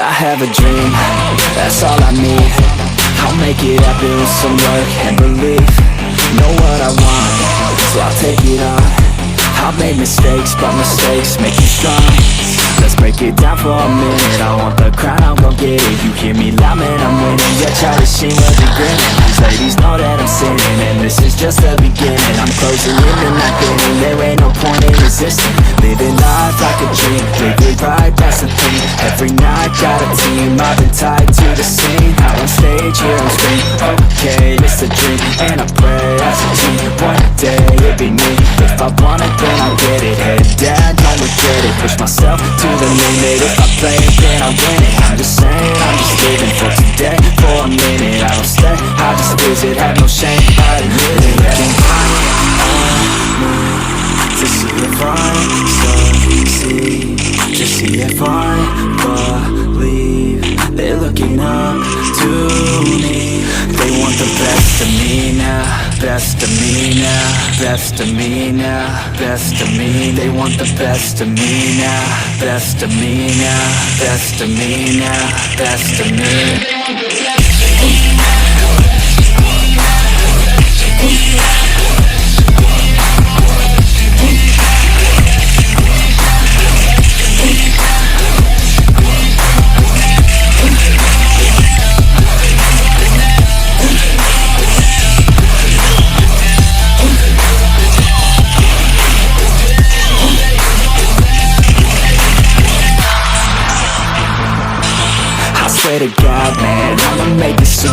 I have a dream, that's all I need. I'll make it happen with some work and belief. Know what I want, so I'll take it on. I've made mistakes, but mistakes make you strong. Let's break it down for a minute. I want the crown, I'm gon' get it. You hear me loud, man, I'm winning. Your childish sheen will be grinning. These ladies know that I'm sinning, and this is just the beginning. I'm closing in and not getting. There ain't no point in resisting. Living life like a dream, live with pride, that's the thing. Every night got a team, I've been tied to the scene. Out on stage, here on screen. Okay, it's a dream, and I pray as a team. One day it'll be me. If I want it, then I'll get it. Head down, don't regret it. Push myself to the limit. If I play it, then I win it. I'm just saying, I'm just living for today. For a minute, I don't stay, I just visit. Have no shame, I admit it. Looking to see if I succeed, to see if I believe. They're looking up to me. They want the best of me now, best of me now, best of me now, best of me. They want the best of me now, best of me now, best of me now, best of me. Swear to God, man, I'ma make it soon.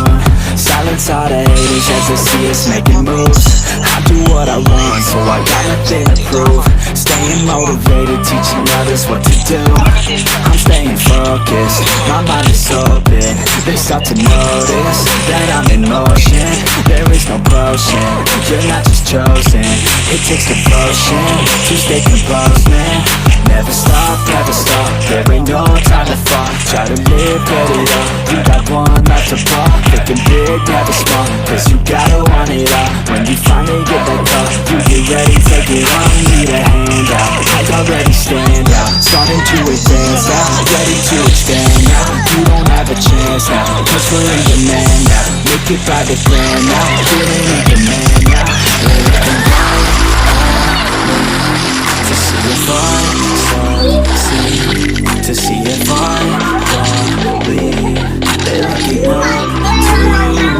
Silence all the haters as they see us making moves. I do what I want, so I got nothing to prove. Staying motivated, teaching others what to do. I'm staying focused, my mind is open. They start to notice that I'm in motion. There is no potion, you're not just chosen. It takes devotion to stay composed, man. Never stop, there ain't no time to fall. Try to live, get it up, you got one life to fall. Thinking big, never small, cause you gotta want it all. When you finally get that call, you get ready, take it on. Need a hand out, I already stand out. Starting to advance now, ready to expand now. You don't have a chance now, cause we're in demand now. Make it by the grand now, feeling in demand now. To see if I succeed, to see if I believe. They're looking up to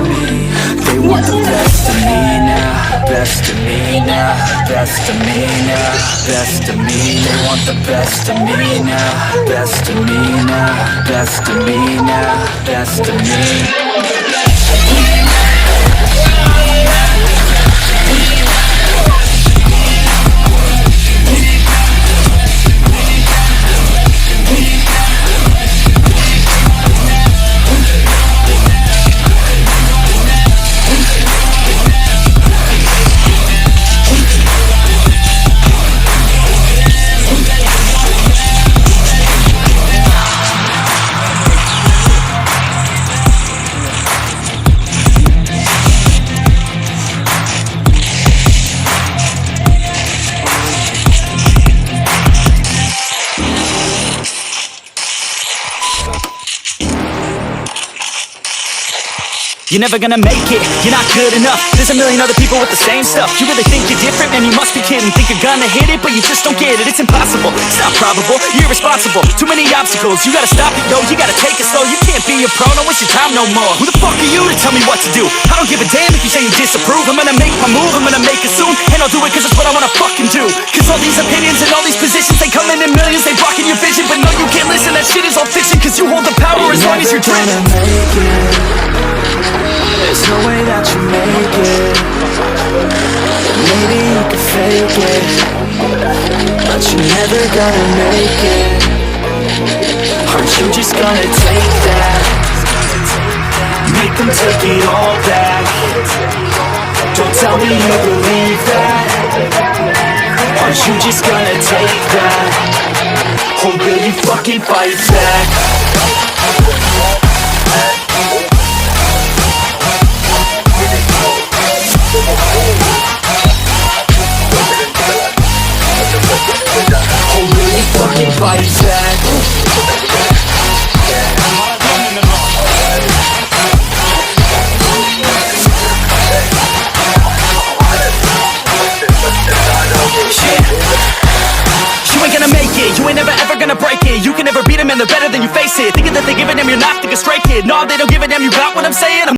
me. They want the best of me now, best of me now, best of me now, best of me. They want the best of me now, best of me now, best of me now, best of me. You're never gonna make it, you're not good enough. There's a million other people with the same stuff. You really think you're different? Man, you must be kidding. Think you're gonna hit it, but you just don't get it. It's impossible, it's not probable, you're irresponsible. Too many obstacles, you gotta stop it, yo. You gotta take it slow, you can't be a pro. Don't waste your time no more. Who the fuck are you to tell me what to do? I don't give a damn if you say you disapprove. I'm gonna make my move, I'm gonna make it soon. And I'll do it cause it's what I wanna fucking do. Cause all these opinions and all these positions, they come in millions, they blocking your vision. But no, you can't listen, that shit is all fiction. Cause you hold the power as long as you're driven. There's no way that you make it. Maybe you can fake it, but you're never gonna make it. Aren't you just gonna take that? Make them take it all back. Don't tell me you believe that. Aren't you just gonna take that? Or will you fucking fight back? Or will you fucking fight back? man, they're better than you, face it. Thinking that they give a damn, you're not, think a stray kid. No, they don't give a damn, you got what I'm saying?